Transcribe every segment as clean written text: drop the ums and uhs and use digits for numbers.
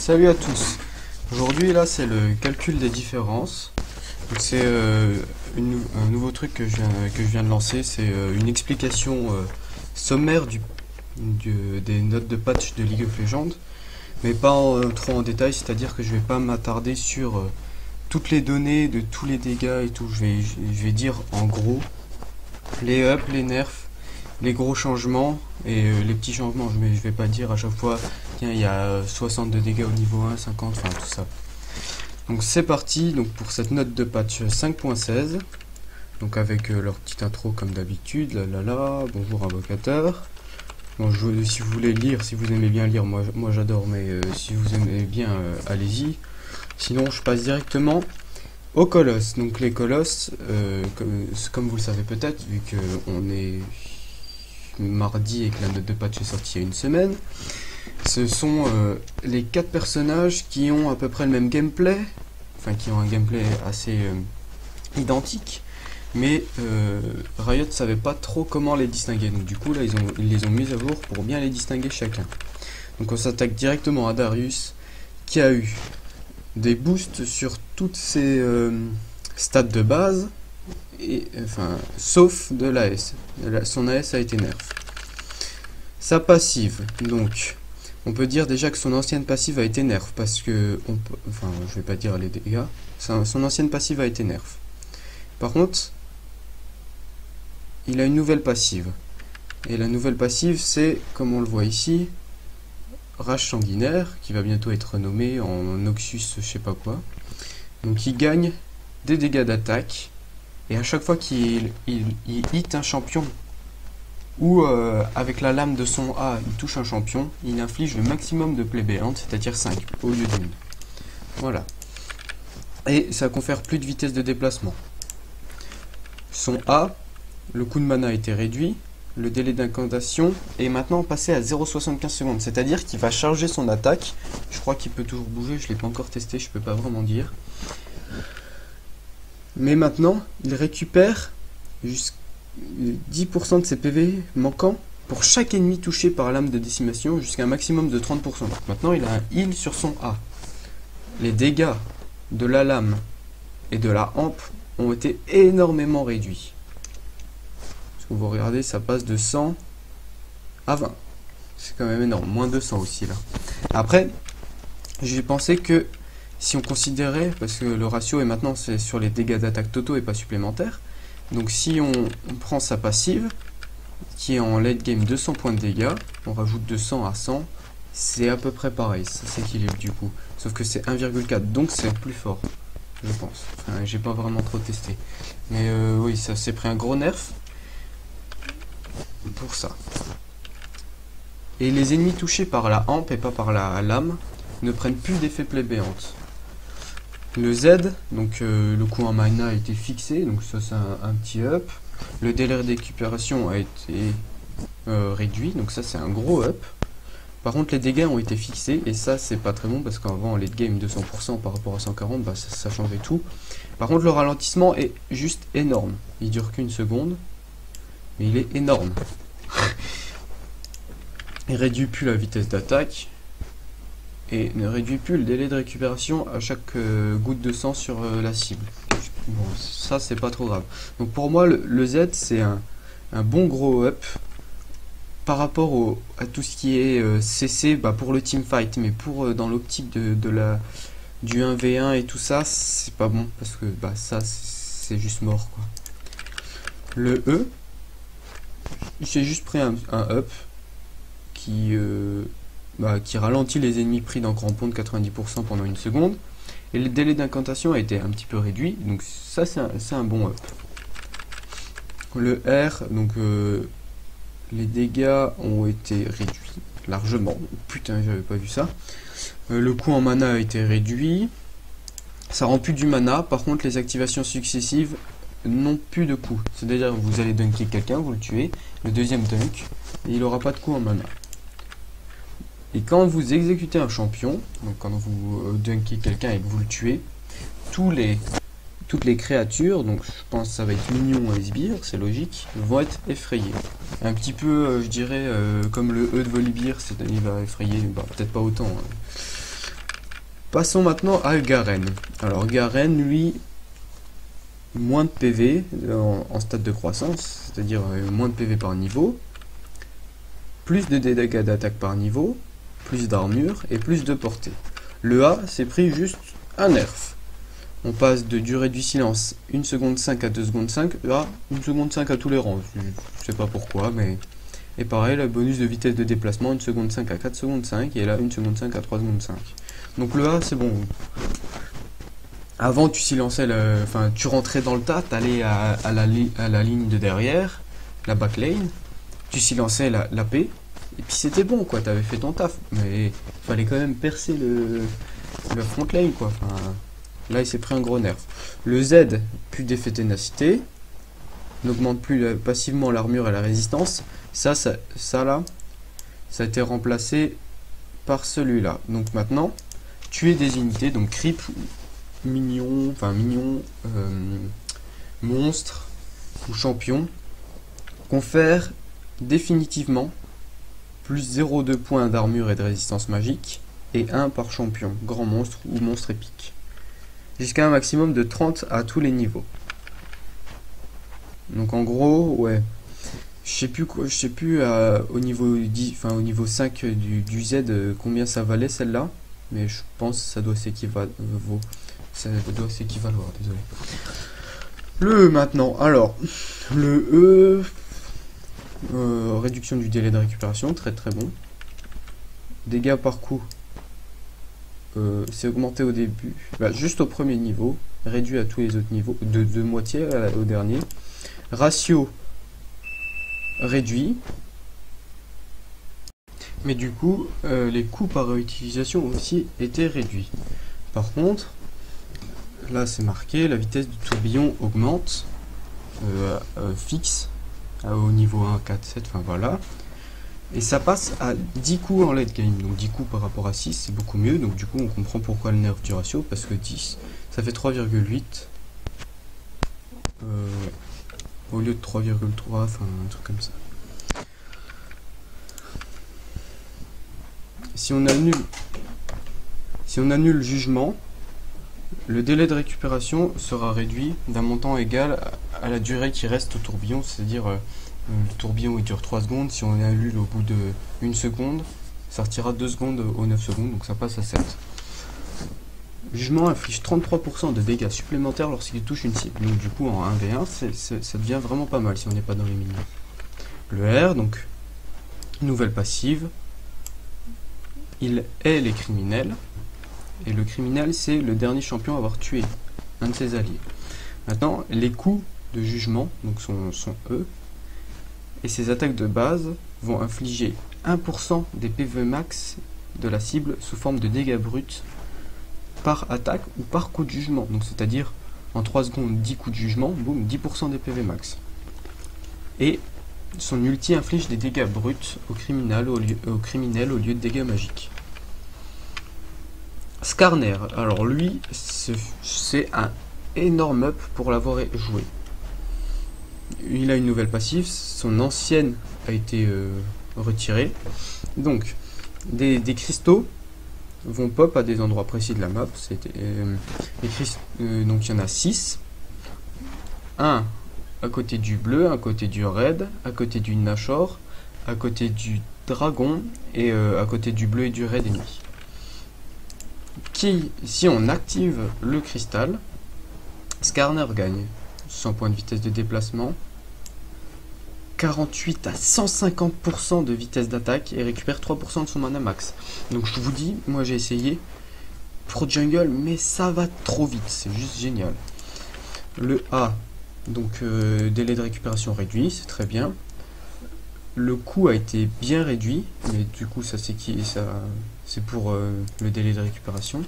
Salut à tous. Aujourd'hui là c'est le calcul des différences. Donc c'est un nouveau truc que je viens de lancer. C'est une explication sommaire des notes de patch de League of Legends, mais pas trop en détail. C'est-à-dire que je vais pas m'attarder sur toutes les données de tous les dégâts et tout. Je vais dire en gros les ups, les nerfs, les gros changements et les petits changements. Je vais pas dire à chaque fois tiens il y a 60 de dégâts au niveau 1, 50, enfin tout ça. Donc c'est parti donc pour cette note de patch 5.16. Donc avec leur petite intro comme d'habitude, bonjour invocateur. Bon, si vous voulez lire, si vous aimez bien lire, moi j'adore, mais si vous aimez bien, allez-y. Sinon je passe directement aux colosses. Donc les colosses, comme vous le savez peut-être, vu qu'on est mardi et que la note de patch est sortie il y a une semaine, ce sont les 4 personnages qui ont à peu près le même gameplay, enfin qui ont un gameplay assez identique, mais Riot savait pas trop comment les distinguer, donc du coup là ils les ont mis à jour pour bien les distinguer chacun. Donc on s'attaque directement à Darius, qui a eu des boosts sur toutes ses stats de base, et, enfin, sauf de l'AS. Son AS a été nerf. Sa passive, donc on peut dire déjà que son ancienne passive a été nerf, parce que enfin je vais pas dire les dégâts, son ancienne passive a été nerf. Par contre il a une nouvelle passive, et la nouvelle passive c'est, comme on le voit ici, Rage sanguinaire, qui va bientôt être renommé en Noxus je sais pas quoi. Donc il gagne des dégâts d'attaque, et à chaque fois qu'il hit un champion, ou avec la lame de son A il touche un champion, il inflige le maximum de plaies béantes, c'est-à-dire 5 au lieu d'une. Voilà. Et ça confère plus de vitesse de déplacement. Son A, le coût de mana a été réduit, le délai d'incantation est maintenant passé à 0,75 secondes, c'est-à-dire qu'il va charger son attaque. Je crois qu'il peut toujours bouger, je ne l'ai pas encore testé, je peux pas vraiment dire. Mais maintenant, il récupère jusqu'à 10% de ses PV manquants pour chaque ennemi touché par lame de décimation, jusqu'à un maximum de 30%. Maintenant il a un heal sur son A. Les dégâts de la lame et de la hampe ont été énormément réduits. Parce que vous regardez, ça passe de 100 à 20. C'est quand même énorme, moins 200 aussi là. Après, j'ai pensé que si on considérait, parce que le ratio est maintenant c'est sur les dégâts d'attaque totaux et pas supplémentaires, donc si on prend sa passive, qui est en late game 200 points de dégâts, on rajoute 200 à 100, c'est à peu près pareil, ça s'équilibre du coup. Sauf que c'est 1,4, donc c'est plus fort, je pense. Enfin, j'ai pas vraiment trop testé. Mais oui, ça s'est pris un gros nerf pour ça. Et les ennemis touchés par la hampe et pas par la lame ne prennent plus d'effet plaie béante. Le Z, donc le coût en mana a été fixé, donc ça c'est un petit up. Le délai de récupération a été réduit, donc ça c'est un gros up. Par contre les dégâts ont été fixés, et ça c'est pas très bon, parce qu'avant late game 200% par rapport à 140, bah, ça changeait tout. Par contre le ralentissement est juste énorme, il dure qu'une seconde, mais il est énorme. Il réduit plus la vitesse d'attaque, et ne réduit plus le délai de récupération à chaque goutte de sang sur la cible. Bon, ça c'est pas trop grave. Donc pour moi le Z c'est un bon gros up par rapport à tout ce qui est CC, bah, pour le teamfight, mais pour dans l'optique du 1v1 et tout ça, c'est pas bon, parce que bah, ça c'est juste mort quoi. Le E, j'ai juste pris un up qui ralentit les ennemis pris dans grand pont de 90% pendant une seconde, et le délai d'incantation a été un petit peu réduit, donc ça c'est un bon up. Le R, donc les dégâts ont été réduits largement, putain j'avais pas vu ça. Le coût en mana a été réduit, ça rend plus du mana. Par contre les activations successives n'ont plus de coût, c'est-à-dire vous allez dunker quelqu'un, vous le tuez, le deuxième dunk, et il aura pas de coût en mana. Et quand vous exécutez un champion, donc quand vous dunkez quelqu'un et que vous le tuez, toutes les créatures, donc je pense que ça va être mignon et sbire, c'est logique, vont être effrayées. Un petit peu, je dirais, comme le E de Volibear, il va effrayer, bah, peut-être pas autant, Passons maintenant à Garen. Alors Garen, lui, moins de PV en stade de croissance, c'est-à-dire moins de PV par niveau, plus de dégâts d'attaque par niveau, plus d'armure et plus de portée. Le A s'est pris juste un nerf. On passe de durée du silence 1 seconde 5 à 2 secondes 5 à 1 seconde 5 à tous les rangs. Je sais pas pourquoi, mais... Et pareil, le bonus de vitesse de déplacement 1 seconde 5 à 4 secondes 5 et là 1 seconde 5 à 3 secondes 5. Donc le A c'est bon. Avant tu silençais enfin tu rentrais dans le tas, t'allais à la ligne de derrière, la backlane, tu silençais la P, et puis c'était bon quoi, t'avais fait ton taf. Mais fallait quand même percer le front lane quoi. Enfin, là il s'est pris un gros nerf. Le Z, plus d'effet ténacité, n'augmente plus passivement l'armure et la résistance. Ça là, ça a été remplacé par celui-là. Donc maintenant, tuer des unités, donc creep, minion, monstre ou champion, confère définitivement plus 0,2 points d'armure et de résistance magique, et 1 par champion, grand monstre ou monstre épique. Jusqu'à un maximum de 30 à tous les niveaux. Donc en gros, ouais. Je sais plus au niveau 10, au niveau 5 du Z combien ça valait celle-là, mais je pense que ça doit s'équivaloir, désolé. Le E maintenant, alors le E, réduction du délai de récupération, très très bon. Dégâts par coup, c'est augmenté au début, juste au premier niveau, réduit à tous les autres niveaux, de moitié au dernier. Ratio réduit, mais du coup les coûts par réutilisation aussi étaient réduits. Par contre, là c'est marqué, la vitesse du tourbillon augmente fixe au niveau 1, 4, 7, enfin voilà, et ça passe à 10 coups en late game. Donc 10 coups par rapport à 6 c'est beaucoup mieux, donc du coup on comprend pourquoi le nerf du ratio, parce que 10 ça fait 3,8 au lieu de 3,3, enfin un truc comme ça. Si on annule jugement, le délai de récupération sera réduit d'un montant égal à la durée qui reste au tourbillon, c'est-à-dire le tourbillon il dure 3 secondes, si on annule au bout de 1 seconde, ça retirera 2 secondes aux 9 secondes, donc ça passe à 7. Jugement inflige 33% de dégâts supplémentaires lorsqu'il touche une cible. Donc du coup en 1v1 ça devient vraiment pas mal si on n'est pas dans les minions. Le R, donc nouvelle passive, il hait les criminels, et le criminel c'est le dernier champion à avoir tué un de ses alliés. Maintenant les coups de jugement donc sont E, et ses attaques de base vont infliger 1% des PV max de la cible sous forme de dégâts bruts par attaque ou par coup de jugement. Donc c'est-à-dire en 3 secondes 10 coups de jugement, boum, 10% des PV max. Et son ulti inflige des dégâts bruts au criminel au lieu de dégâts magiques. Skarner, alors lui c'est un énorme up pour l'avoir joué. Il a une nouvelle passive, son ancienne a été retirée. Donc des cristaux vont pop à des endroits précis de la map. Donc il y en a 6. Un à côté du bleu, à côté du red, à côté du Nashor, à côté du dragon et à côté du bleu et du red ennemi. Si on active le cristal, Skarner gagne 100 points de vitesse de déplacement, 48 à 150% de vitesse d'attaque et récupère 3% de son mana max. Donc je vous dis, moi j'ai essayé pro jungle, mais ça va trop vite, c'est juste génial. Le A, donc délai de récupération réduit, c'est très bien. Le coût a été bien réduit, mais du coup ça c'est pour le délai de récupération.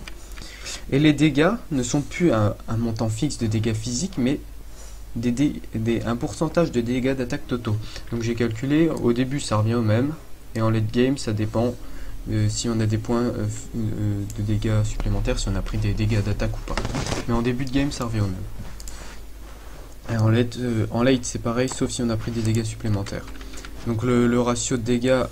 Et les dégâts ne sont plus un montant fixe de dégâts physiques, mais un pourcentage de dégâts d'attaque totaux. Donc j'ai calculé, au début ça revient au même, et en late game ça dépend si on a des points de dégâts supplémentaires, si on a pris des dégâts d'attaque ou pas. Mais en début de game ça revient au même. Et en late c'est pareil, sauf si on a pris des dégâts supplémentaires. Donc le ratio de dégâts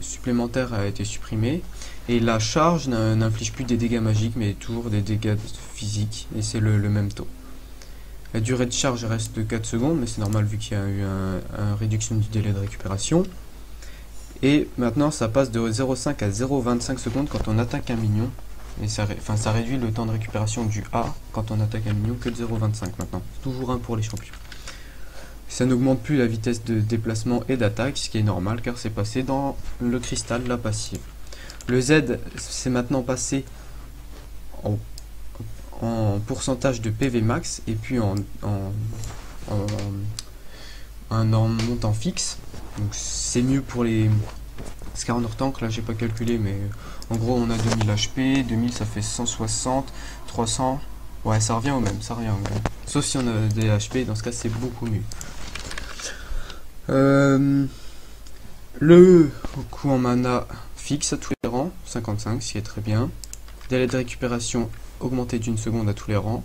supplémentaires a été supprimé, Et la charge n'inflige plus des dégâts magiques, mais toujours des dégâts physiques, et c'est le même taux. La durée de charge reste de 4 secondes, mais c'est normal vu qu'il y a eu une réduction du délai de récupération. Et maintenant ça passe de 0,5 à 0,25 secondes quand on attaque un minion. Et ça réduit le temps de récupération du A quand on attaque un minion que de 0,25 maintenant. C'est toujours 1 pour les champions. Ça n'augmente plus la vitesse de déplacement et d'attaque, ce qui est normal car c'est passé dans le cristal, la passive. Le Z, c'est maintenant passé en pourcentage de PV max et puis en montant fixe. Donc c'est mieux pour les Skarner Tank, là j'ai pas calculé, mais en gros on a 2000 HP, 2000 ça fait 160, 300, ouais ça revient au même, sauf si on a des HP, dans ce cas c'est beaucoup mieux. Le coût en mana fixe à tous les rangs, 55, ce qui est très bien. Délai de récupération augmenté d'une seconde à tous les rangs.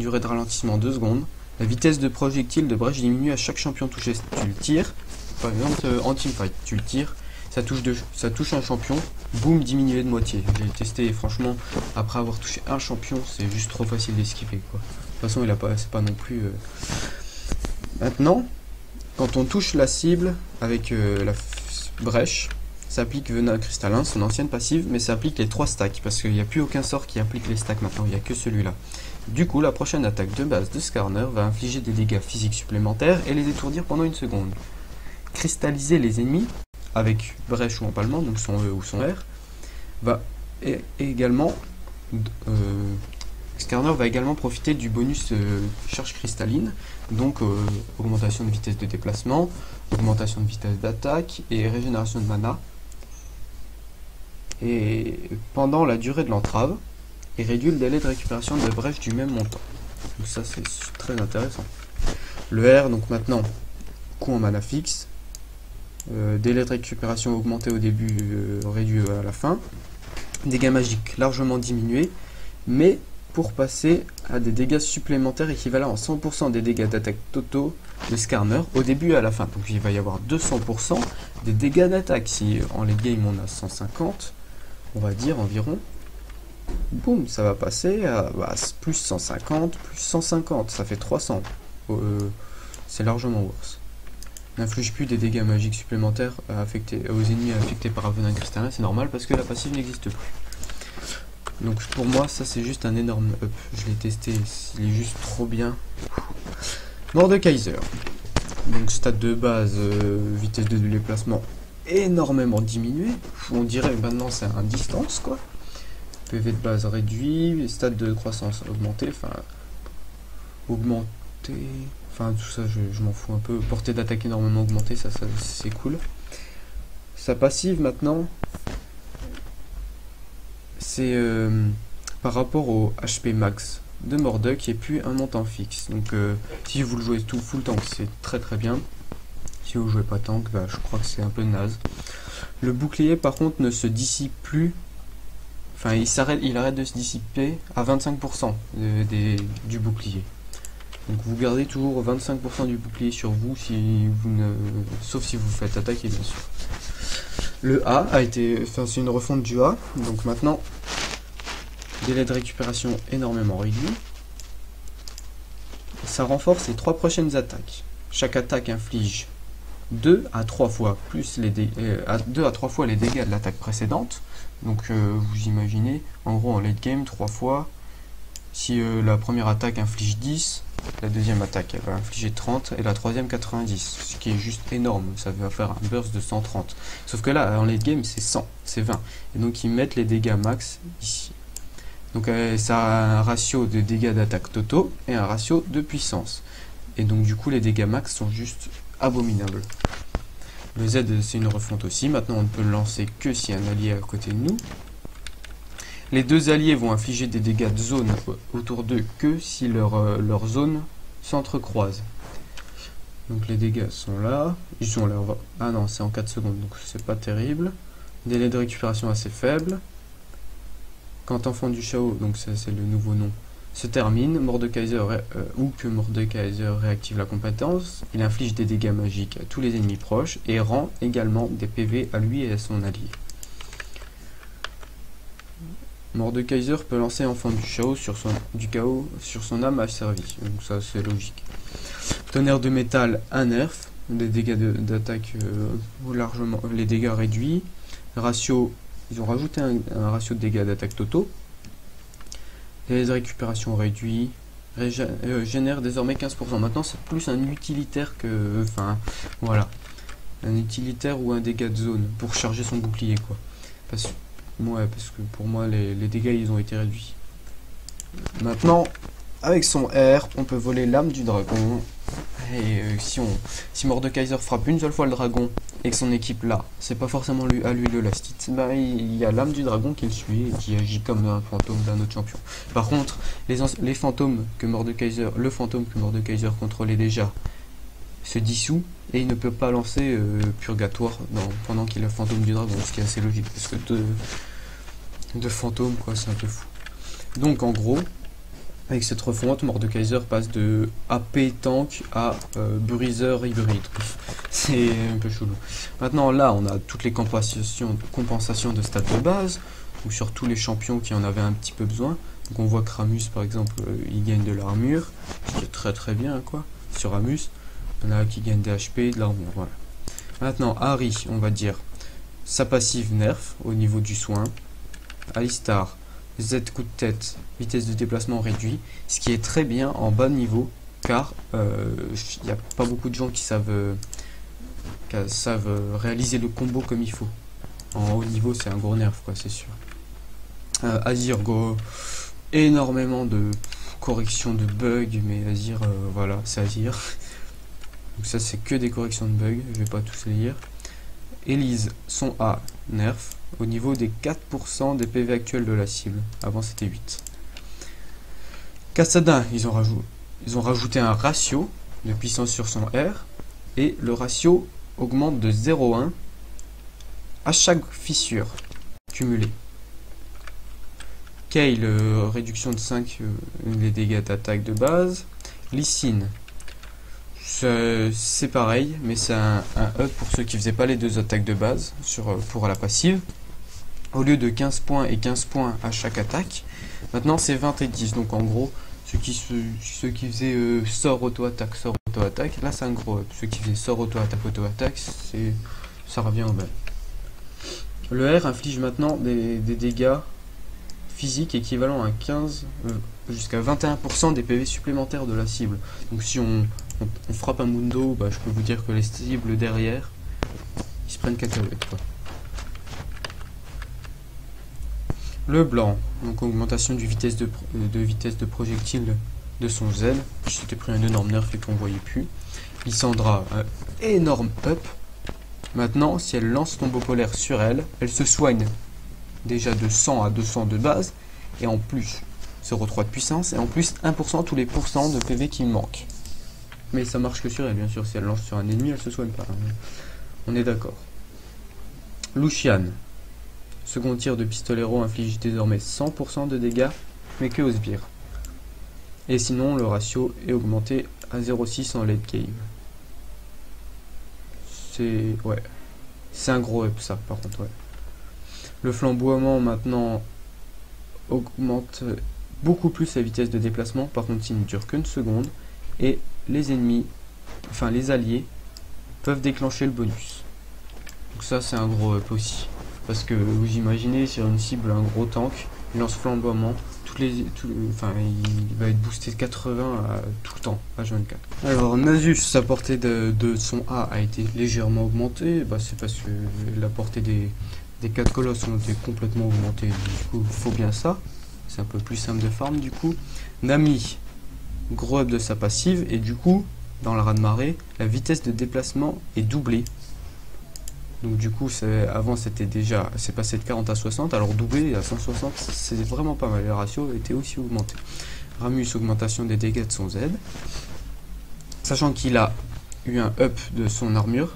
Durée de ralentissement 2 secondes. La vitesse de projectile de brèche diminue à chaque champion touché. Tu le tires, par exemple en teamfight, tu le tires, ça touche un champion, boum, diminué de moitié. J'ai testé et franchement, après avoir touché un champion, c'est juste trop facile d'esquiver quoi. De toute façon, c'est pas non plus. Maintenant, quand on touche la cible avec la brèche, ça applique Venin Cristallin, son ancienne passive, mais ça applique les 3 stacks, parce qu'il n'y a plus aucun sort qui applique les stacks maintenant, il n'y a que celui-là. Du coup, la prochaine attaque de base de Skarner va infliger des dégâts physiques supplémentaires et les étourdir pendant une seconde. Cristalliser les ennemis, avec brèche ou empalement, donc son E ou son R, va également... Skarner va également profiter du bonus charge cristalline, donc augmentation de vitesse de déplacement, augmentation de vitesse d'attaque et régénération de mana. Et pendant la durée de l'entrave, il réduit le délai de récupération de brèche du même montant. Donc ça c'est très intéressant. Le R, donc maintenant, coût en mana fixe, délai de récupération augmenté au début, réduit à la fin, dégâts magiques largement diminués, mais pour passer à des dégâts supplémentaires équivalents à 100% des dégâts d'attaque totaux de Skarner au début et à la fin. Donc il va y avoir 200% des dégâts d'attaque. Si en late game on a 150, on va dire environ, boum, ça va passer à plus 150, plus 150, ça fait 300. C'est largement worse. N'inflige plus des dégâts magiques supplémentaires aux ennemis affectés par un venin cristallin, c'est normal parce que la passive n'existe plus. Donc pour moi ça c'est juste un énorme up, je l'ai testé, il est juste trop bien. Mordekaiser, donc stade de base, vitesse de déplacement énormément diminuée, on dirait maintenant c'est un distance quoi. PV de base réduit, stade de croissance augmenté, tout ça je m'en fous un peu, portée d'attaque énormément augmentée, ça c'est cool. Sa passive maintenant, c'est par rapport au HP max de Mordek et puis un montant fixe. Donc si vous le jouez tout full tank, c'est très très bien. Si vous jouez pas tank, je crois que c'est un peu naze. Le bouclier par contre ne se dissipe plus. Enfin il arrête de se dissiper à 25% du bouclier. Donc vous gardez toujours 25% du bouclier sur vous sauf si vous faites attaquer bien sûr. Le A a été, c'est une refonte du A, donc maintenant délai de récupération énormément réduit. Ça renforce les 3 prochaines attaques. Chaque attaque inflige 2 à 3 fois plus les dégâts de l'attaque précédente. Donc vous imaginez, en gros en late game 3 fois. Si la première attaque inflige 10, la deuxième attaque elle va infliger 30 et la troisième 90, ce qui est juste énorme, ça va faire un burst de 130. Sauf que là en late game c'est 100, c'est 20, et donc ils mettent les dégâts max ici. Donc ça a un ratio de dégâts d'attaque totaux et un ratio de puissance. Et donc du coup les dégâts max sont juste abominables. Le Z c'est une refonte aussi, maintenant on ne peut le lancer que si un allié est à côté de nous. Les deux alliés vont infliger des dégâts de zone autour d'eux que si leur zone s'entrecroise. Donc les dégâts sont là, ils sont là. Ah non, c'est en 4 secondes, donc c'est pas terrible. Délai de récupération assez faible. Quand Enfant du Chaos, donc ça c'est le nouveau nom, se termine, Mordekaiser ou que Mordekaiser réactive la compétence, il inflige des dégâts magiques à tous les ennemis proches et rend également des PV à lui et à son allié. Mordekaiser peut lancer Enfant du chaos sur son âme asservie. Donc ça c'est logique. Tonnerre de métal, un nerf. Les dégâts d'attaque largement, les dégâts réduits. Ratio, ils ont rajouté un ratio de dégâts d'attaque totaux. Les récupérations réduits. Génère désormais 15%. Maintenant c'est plus un utilitaire que... Enfin voilà. Un utilitaire ou un dégât de zone pour charger son bouclier quoi. Parce que pour moi les dégâts ils ont été réduits. Maintenant avec son R on peut voler l'âme du dragon. Et si Mordekaiser frappe une seule fois le dragon et que son équipe là, c'est pas forcément à lui le last hit, bah, il y a l'âme du dragon qui le suit et qui agit comme un fantôme d'un autre champion. Par contre, les fantômes que le fantôme que Mordekaiser contrôlait déjà se dissout et il ne peut pas lancer Purgatoire pendant qu'il est le fantôme du dragon, ce qui est assez logique parce que deux fantômes quoi, c'est un peu fou. Donc en gros, avec cette refonte, Mordekaiser passe de AP tank à briseur hybride. C'est un peu chelou. Maintenant là, on a toutes les compensations de stats de base, ou sur tous les champions qui en avaient un petit peu besoin. Donc on voit que Ramus par exemple, il gagne de l'armure, ce qui est très très bien quoi. Sur Ramus, on a qui gagne des HP, de l'armure. Voilà. Maintenant Harry, on va dire sa passive nerf au niveau du soin. Alistar, Z coup de tête, vitesse de déplacement réduit, ce qui est très bien en bas niveau, car il n'y a pas beaucoup de gens qui savent réaliser le combo comme il faut. En haut niveau, c'est un gros nerf, quoi, c'est sûr. Azir, énormément de corrections de bugs, mais Azir, voilà, c'est Azir. Donc ça, c'est que des corrections de bugs, je vais pas tous les lire. Elise, son A, nerf, au niveau des 4% des PV actuels de la cible. Avant c'était 8. Kassadin, ils ont rajouté un ratio de puissance sur son R. Et le ratio augmente de 0,1 à chaque fissure cumulée. Kale, réduction de 5 des dégâts d'attaque de base. Lysine, c'est pareil, mais c'est un up pour ceux qui faisaient pas les deux attaques de base pour la passive. Au lieu de 15 points et 15 points à chaque attaque, maintenant c'est 20 et 10. Donc en gros, ceux qui faisaient sort auto-attaque, là c'est un gros up. Ceux qui faisaient sort auto-attaque, ça revient au même. Le R inflige maintenant des dégâts physiques équivalents à 15 jusqu'à 21% des PV supplémentaires de la cible. Donc si on frappe un Mundo, bah, je peux vous dire que les cibles derrière, ils se prennent cacahuètes quoi. Le blanc, donc augmentation du vitesse de projectile de son Z. Je s'étais pris un énorme nerf et qu'on voyait plus. Lysandra, énorme up. Maintenant, si elle lance tombeau polaire sur elle, elle se soigne déjà de 100 à 200 de base, et en plus 0,3 de puissance, et en plus 1% tous les pourcents de PV qui manquent. Mais ça marche que sur elle, bien sûr. Si elle lance sur un ennemi, elle se soigne pas. On est d'accord. Lucian. Second tir de pistolero inflige désormais 100% de dégâts, mais que aux sbires. Et sinon, le ratio est augmenté à 0,6 en late game. C'est un gros up ça, par contre, ouais. Le flamboiement maintenant augmente beaucoup plus la vitesse de déplacement, par contre il ne dure qu'une seconde, et les ennemis, enfin les alliés, peuvent déclencher le bonus. Donc ça c'est un gros up aussi. Parce que vous imaginez sur une cible un gros tank, il lance flamboiement, il va être boosté 80 tout le temps, H24. Alors Nasus, sa portée de son A a été légèrement augmentée, c'est parce que la portée des 4 colosses ont été complètement augmentées, du coup il faut bien ça, c'est un peu plus simple de farm du coup. Nami, gros up de sa passive, et du coup, dans la raz-de-marée, la vitesse de déplacement est doublée. Donc du coup, avant c'est passé de 40 à 60, alors doublé à 160, c'est vraiment pas mal. Le ratio a été aussi augmenté. Ramus, augmentation des dégâts de son Z. Sachant qu'il a eu un up de son armure.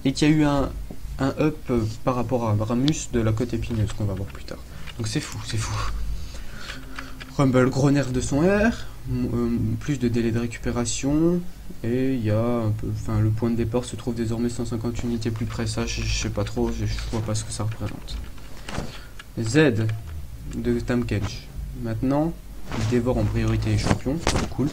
Et qu'il y a eu un up par rapport à Ramus de la côte épineuse qu'on va voir plus tard. Donc c'est fou, c'est fou. Rumble, gros nerf de son R, plus de délai de récupération, et il y a un peu, le point de départ se trouve désormais 150 unités plus près, ça je sais pas trop, je vois pas ce que ça représente. Z de Tahm-Kench. Maintenant, il dévore en priorité les champions, cool.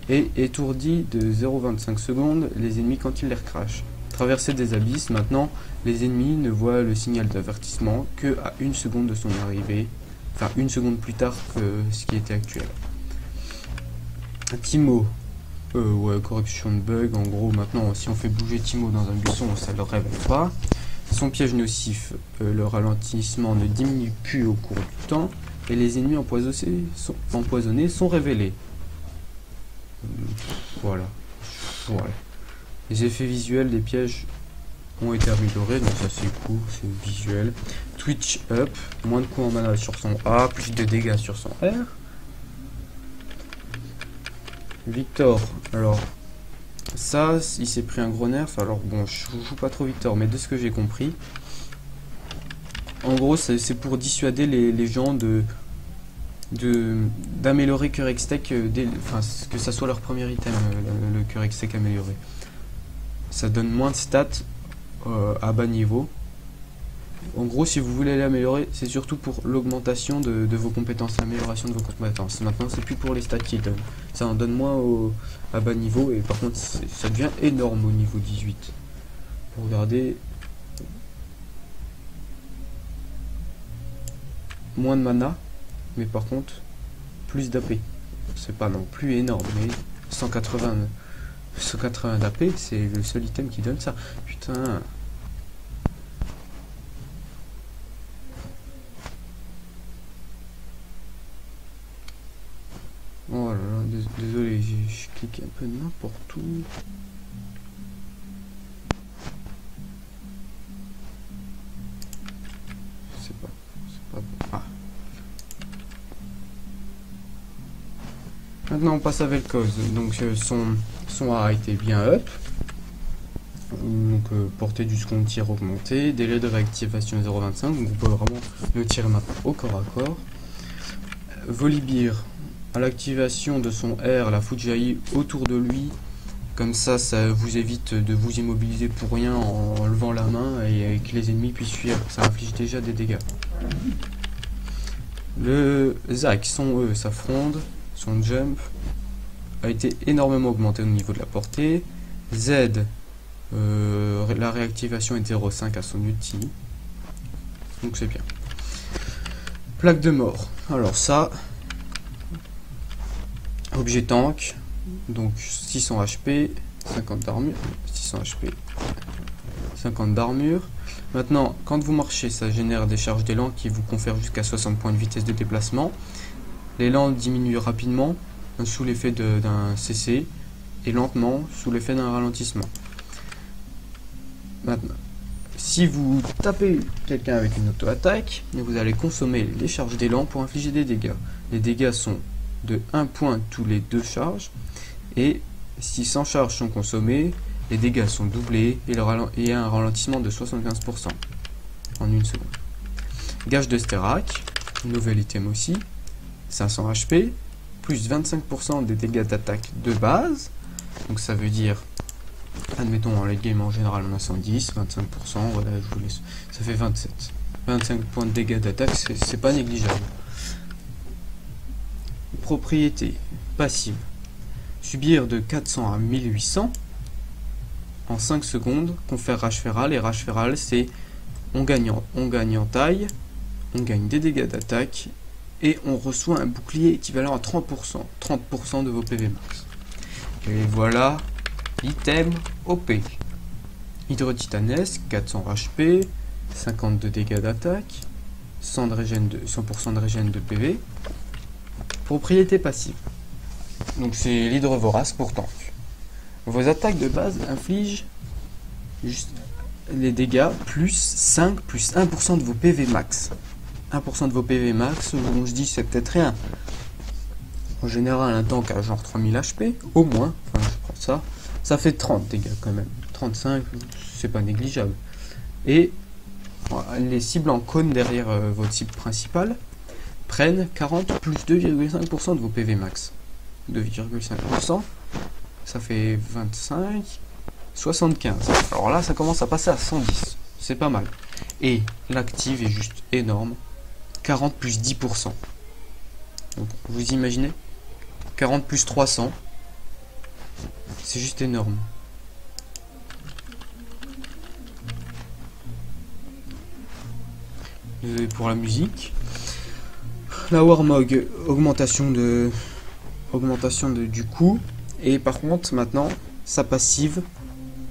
Et étourdit de 0,25 secondes les ennemis quand il les recrache. Traversée des abysses, maintenant, les ennemis ne voient le signal d'avertissement que à 1 seconde de son arrivée, enfin 1 seconde plus tard que ce qui était actuel. Timo, ouais, correction de bug, en gros maintenant si on fait bouger Timo dans un buisson, ça ne le révèle pas. Son piège nocif, le ralentissement ne diminue plus au cours du temps, et les ennemis empoisonnés sont révélés. Voilà. Les effets visuels des pièges ont été améliorés, donc ça c'est cool, c'est visuel. Twitch up, moins de coups en mana sur son A, plus de dégâts sur son R. Victor, alors ça, il s'est pris un gros nerf. Alors bon, je joue pas trop Victor, mais de ce que j'ai compris, en gros c'est pour dissuader les gens d'améliorer Curextech, enfin que ça soit leur premier item, le Curextech amélioré. Ça donne moins de stats à bas niveau. En gros, si vous voulez l'améliorer, c'est surtout pour l'augmentation de vos compétences, l'amélioration de vos compétences. Maintenant, c'est plus pour les stats qu'il donne. Ça en donne moins à bas niveau, et par contre, ça devient énorme au niveau 18. Regardez. Moins de mana, mais par contre, plus d'AP. C'est pas non plus énorme, mais 180 d'AP, c'est le seul item qui donne ça. Putain. Oh là là, désolé, je clique un peu n'importe où. C'est pas bon. Ah. Maintenant on passe à Vel'Koz. Donc son A a été bien up. Donc portée du second tir augmenté, délai de réactivation 0,25, donc vous pouvez vraiment le tirer maintenant au corps à corps. Volibear, à l'activation de son R, la foudre jaillit autour de lui, comme ça vous évite de vous immobiliser pour rien en levant la main et que les ennemis puissent fuir, ça inflige déjà des dégâts. Le Zac, son E, sa fronde, son jump a été énormément augmenté au niveau de la portée. Z, la réactivation est 0,5 à son ulti, donc c'est bien. Plaque de mort, alors ça, objet tank, donc 600 HP, 50 d'armure, 600 HP, 50 d'armure. Maintenant, quand vous marchez, ça génère des charges d'élan qui vous confèrent jusqu'à 60 points de vitesse de déplacement. L'élan diminue rapidement sous l'effet d'un CC et lentement sous l'effet d'un ralentissement. Maintenant, si vous tapez quelqu'un avec une auto-attaque, vous allez consommer les charges d'élan pour infliger des dégâts. Les dégâts sont de 1 point tous les 2 charges, et si 100 charges sont consommées, les dégâts sont doublés et il y a un ralentissement de 75% en 1 seconde. Gage de Sterak, nouvel item aussi, 500 HP, plus 25% des dégâts d'attaque de base, donc ça veut dire, admettons en late game en général on a 110, 25%, voilà, je vous laisse, ça fait 27. 25 points de dégâts d'attaque, c'est pas négligeable. Propriété passive, subir de 400 à 1800 en 5 secondes, confère rage férale, et rage férale c'est on gagne en taille, on gagne des dégâts d'attaque et on reçoit un bouclier équivalent à 30% de vos PV max. Et voilà, item OP. Hydrotitanesque, 400 HP, 50 de dégâts d'attaque, 100% de régène de PV. Propriété passive. Donc c'est l'hydre vorace pour tank. Vos attaques de base infligent juste les dégâts plus 5 plus 1% de vos PV max. 1% de vos PV max, bon je dis c'est peut-être rien. En général un tank a genre 3000 HP, au moins, enfin je prends ça. Ça fait 30 dégâts quand même. 35, c'est pas négligeable. Et les cibles en cône derrière votre cible principale prennent 40 plus 2,5% de vos PV max. 2,5%, ça fait 25, 75. Alors là, ça commence à passer à 110. C'est pas mal. Et l'active est juste énorme. 40 plus 10%. Donc, vous imaginez 40 plus 300. C'est juste énorme. Et pour la musique, la Warmog, augmentation du coût. Et par contre, maintenant, sa passive,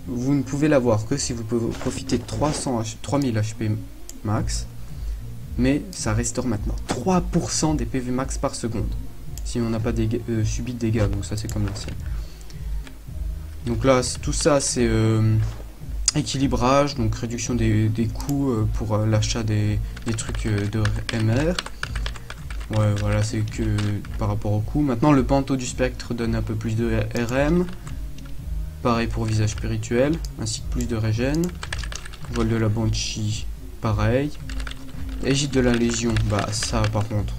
vous ne pouvez l'avoir que si vous pouvez profiter de 3000 HP max. Mais ça restaure maintenant 3% des PV max par seconde. Si on n'a pas subi de dégâts, donc ça c'est comme l'ancienne. Donc là, tout ça c'est équilibrage, donc réduction des coûts pour l'achat des trucs de MR. Ouais, voilà, c'est que par rapport au coût. Maintenant, le Panto du spectre donne un peu plus de RM. Pareil pour visage spirituel, ainsi que plus de régène. Vol de la Banshee, pareil. Égide de la Légion, bah ça par contre.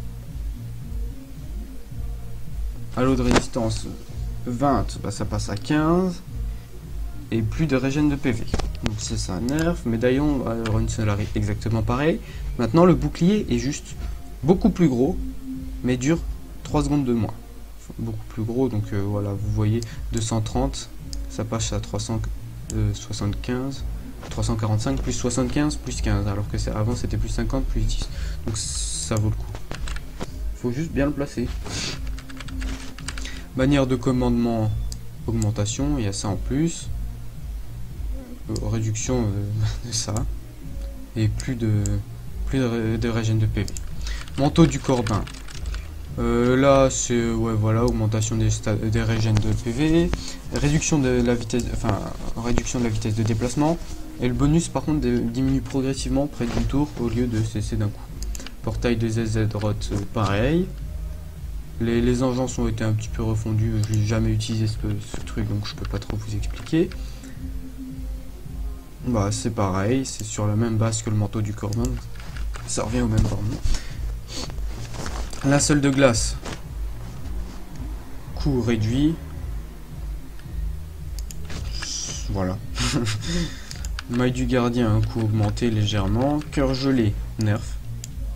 Halo de résistance 20, bah ça passe à 15. Et plus de régène de PV. Donc c'est ça, nerf. Médaillon, Run Solari, exactement pareil. Maintenant le bouclier est juste beaucoup plus gros, mais dure 3 secondes de moins. Enfin, beaucoup plus gros, donc voilà, vous voyez 230, ça passe à 375. 345 plus 75 plus 15, alors que avant c'était plus 50 plus 10. Donc ça vaut le coup. Faut juste bien le placer. Bannière de commandement, augmentation, il y a ça en plus. Réduction de ça. Et plus de régène de PV. Manteau du Corbin. Là c'est ouais voilà, augmentation des régènes de PV, réduction de la vitesse, réduction de la vitesse de déplacement. Et le bonus par contre diminue progressivement près d'une tour au lieu de cesser d'un coup. Portail de ZZ-Rot pareil. Les engences ont été un petit peu refondus, je n'ai jamais utilisé ce truc donc je peux pas trop vous expliquer. Bah c'est pareil, c'est sur la même base que le manteau du Corbin, ça revient au même borne. Linceul de glace, coût réduit. Voilà. Maille du gardien, un coût augmenté légèrement. Cœur gelé, nerf.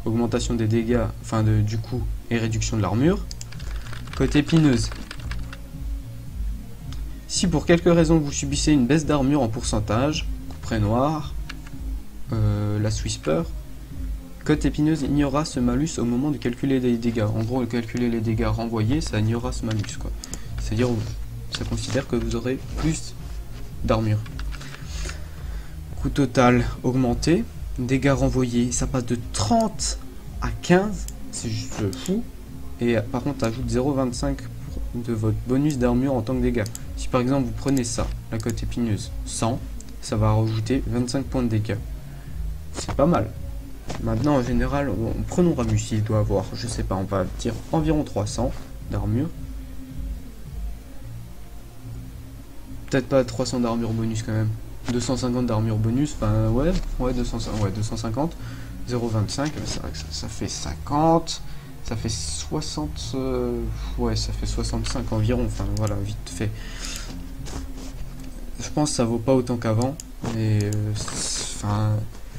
Augmentation des dégâts, du coup, et réduction de l'armure. Côté épineuse. Si pour quelque raison vous subissez une baisse d'armure en pourcentage, couperet noir, la Swisper, côté épineuse ignorera ce malus au moment de calculer les dégâts. En gros, calculer les dégâts renvoyés, ça ignorera ce malus, quoi. C'est-à-dire, ça considère que vous aurez plus d'armure. Coût total augmenté. Dégâts renvoyés, ça passe de 30 à 15. C'est juste fou. Et par contre, ça ajoute 0,25 de votre bonus d'armure en tant que dégâts. Si par exemple, vous prenez ça, la côte épineuse, 100, ça va rajouter 25 points de dégâts. C'est pas mal. Maintenant, en général, prenons Ramus, il doit avoir, je sais pas, on va dire environ 300 d'armure. Peut-être pas 300 d'armure bonus quand même. 250 d'armure bonus, enfin ouais, 250. 0,25, c'est vrai que ça fait 50. Ça fait 60, ouais, ça fait 65 environ, enfin voilà, vite fait. Je pense que ça vaut pas autant qu'avant, mais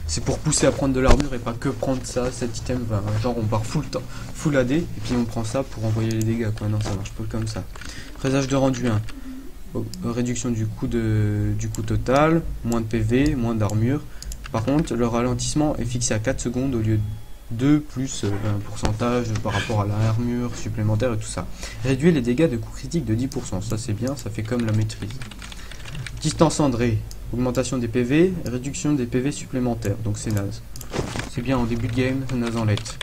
c'est pour pousser à prendre de l'armure et pas que prendre ça, cet item, genre on part full AD, et puis on prend ça pour envoyer les dégâts, quoi. Non, ça marche pas comme ça. Présage de rendu 1, réduction du coût total, moins de PV, moins d'armure. Par contre, le ralentissement est fixé à 4 secondes au lieu de 2 plus un pourcentage par rapport à l'armure supplémentaire et tout ça. Réduire les dégâts de coup critique de 10%, ça c'est bien, ça fait comme la maîtrise. Distance cendrée, augmentation des PV, réduction des PV supplémentaires, donc c'est naze. C'est bien en début de game, naze en late.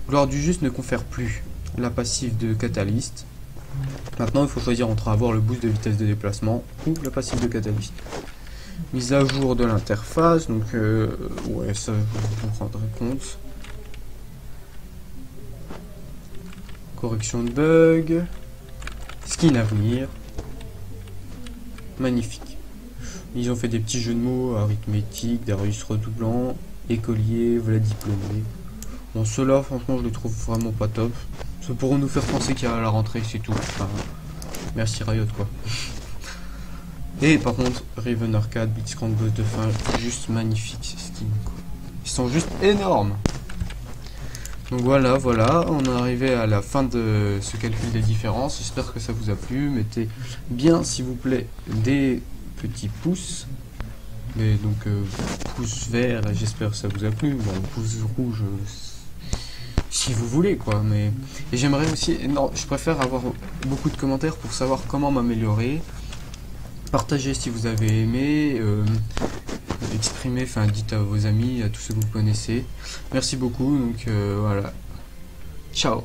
Gloire du juste ne confère plus la passive de Catalyst. Maintenant il faut choisir entre avoir le boost de vitesse de déplacement ou la passive de Catalyst. Mise à jour de l'interface, donc ouais, ça vous en rendrez compte. Correction de bug. Skin à venir. Magnifique. Ils ont fait des petits jeux de mots, arithmétique, Darius redoublant, écolier, voilà diplômé. Bon, ceux-là, franchement, je les trouve vraiment pas top. C'est pour nous faire penser qu'il y a la rentrée, c'est tout. Enfin, merci Riot, quoi. Et par contre, Raven Arcade, Blitzcrank Boss de fin, juste magnifique ces skins, quoi. Ils sont juste énormes. Donc voilà, on est arrivé à la fin de ce calcul des différences. J'espère que ça vous a plu. Mettez bien, s'il vous plaît, des petits pouces. Mais donc, pouce vert, j'espère que ça vous a plu. Bon, pouce rouge, si vous voulez, quoi. Mais et j'aimerais aussi, non, je préfère avoir beaucoup de commentaires pour savoir comment m'améliorer. Partagez si vous avez aimé. Exprimez, enfin dites à vos amis, à tous ceux que vous connaissez. Merci beaucoup, donc voilà. Ciao.